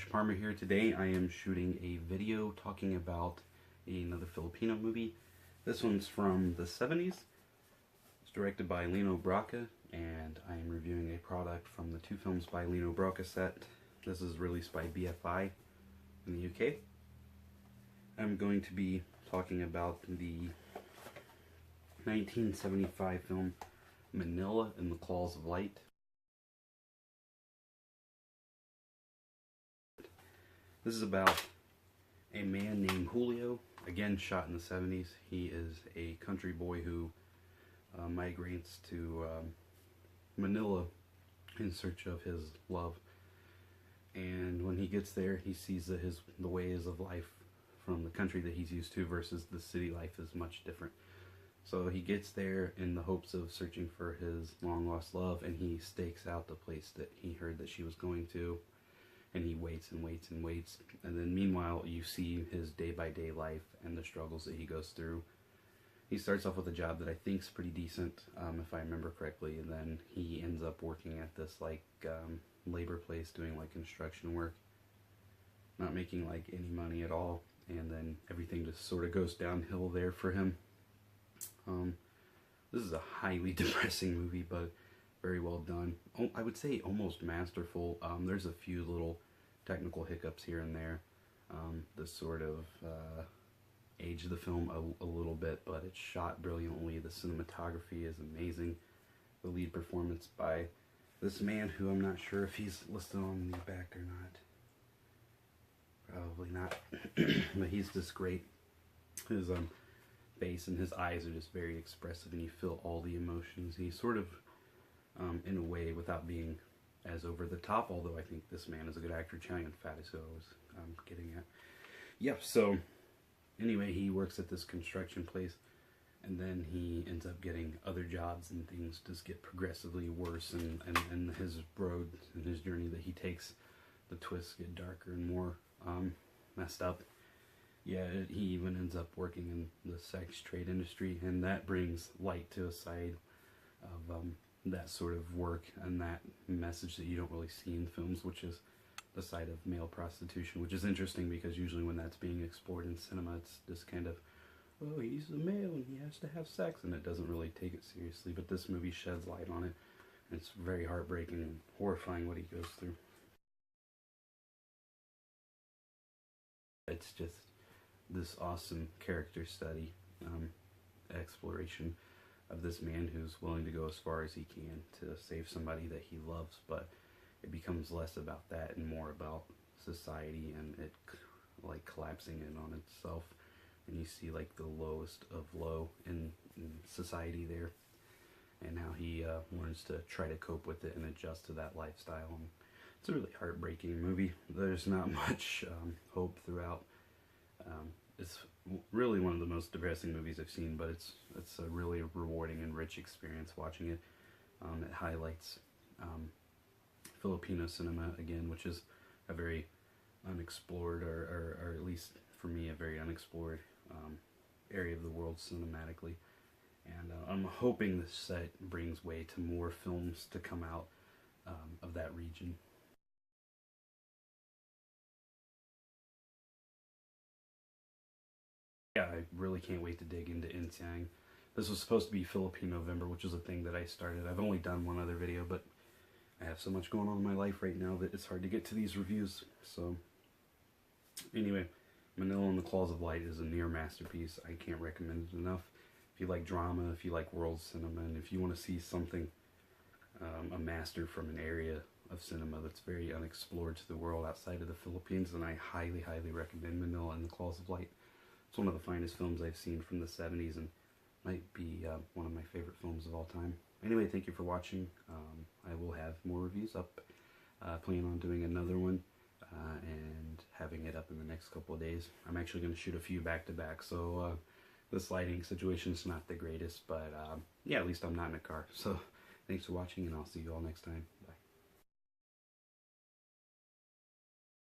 Josh Palmer here. Today I am shooting a video talking about another Filipino movie. This one's from the 70s. It's directed by Lino Brocka, and I am reviewing a product from the two films by Lino Brocka set. This is released by BFI in the UK. I'm going to be talking about the 1975 film Manila in the Claws of Light. This is about a man named Julio, again shot in the 70s. He is a country boy who migrates to Manila in search of his love. And when he gets there, he sees that the ways of life from the country that he's used to versus the city life is much different. So he gets there in the hopes of searching for his long-lost love, and he stakes out the place that he heard that she was going to. And he waits and waits and waits, and then meanwhile you see his day-by-day life and the struggles that he goes through. He starts off with a job that I think is pretty decent, if I remember correctly, and then he ends up working at this labor place doing construction work, not making any money at all, and then everything just sort of goes downhill there for him. This is a highly depressing movie, but very well done. I would say almost masterful. There's a few little technical hiccups here and there that sort of age the film a little bit, but it's shot brilliantly. The cinematography is amazing. The lead performance by this man, who I'm not sure if he's listed on the back or not. Probably not. But he's just great. His face and his eyes are just very expressive, and you feel all the emotions. He's sort of in a way, without being as over the top, although I think this man is a good actor. Chow Fat is who I was getting at. Yeah, so anyway, he works at this construction place, and then he ends up getting other jobs, and things just get progressively worse, and his road and his journey that he takes, the twists get darker and more messed up. Yeah, he even ends up working in the sex trade industry, and that brings light to a side of that sort of work and that message that you don't really see in films, which is the side of male prostitution, which is interesting because usually when that's being explored in cinema, it's just kind of, oh, he's a male and he has to have sex, and it doesn't really take it seriously. But this movie sheds light on it, and it's very heartbreaking and horrifying what he goes through. It's just this awesome character study, exploration of this man who's willing to go as far as he can to save somebody that he loves, but it becomes less about that and more about society and it collapsing in on itself, and you see the lowest of low in society there, and how he learns to try to cope with it and adjust to that lifestyle. And it's a really heartbreaking movie. There's not much hope throughout. It's really one of the most depressing movies I've seen, but it's a really rewarding and rich experience watching it. It highlights Filipino cinema again, which is a very unexplored, or at least for me, a very unexplored area of the world cinematically. And I'm hoping this set brings way to more films to come out of that region. Yeah, I really can't wait to dig into Intiang. This was supposed to be Filipino November, which is a thing that I started. I've only done one other video, but I have so much going on in my life right now that it's hard to get to these reviews. So, anyway, Manila in the Claws of Light is a near masterpiece. I can't recommend it enough. If you like drama, if you like world cinema, and if you want to see something, a master from an area of cinema that's very unexplored to the world outside of the Philippines, then I highly, highly recommend Manila in the Claws of Light. It's one of the finest films I've seen from the 70s, and might be one of my favorite films of all time. Anyway, thank you for watching. I will have more reviews up. Plan on doing another one and having it up in the next couple of days. I'm actually going to shoot a few back-to-back, so this lighting situation is not the greatest, but yeah, at least I'm not in a car. So thanks for watching, and I'll see you all next time.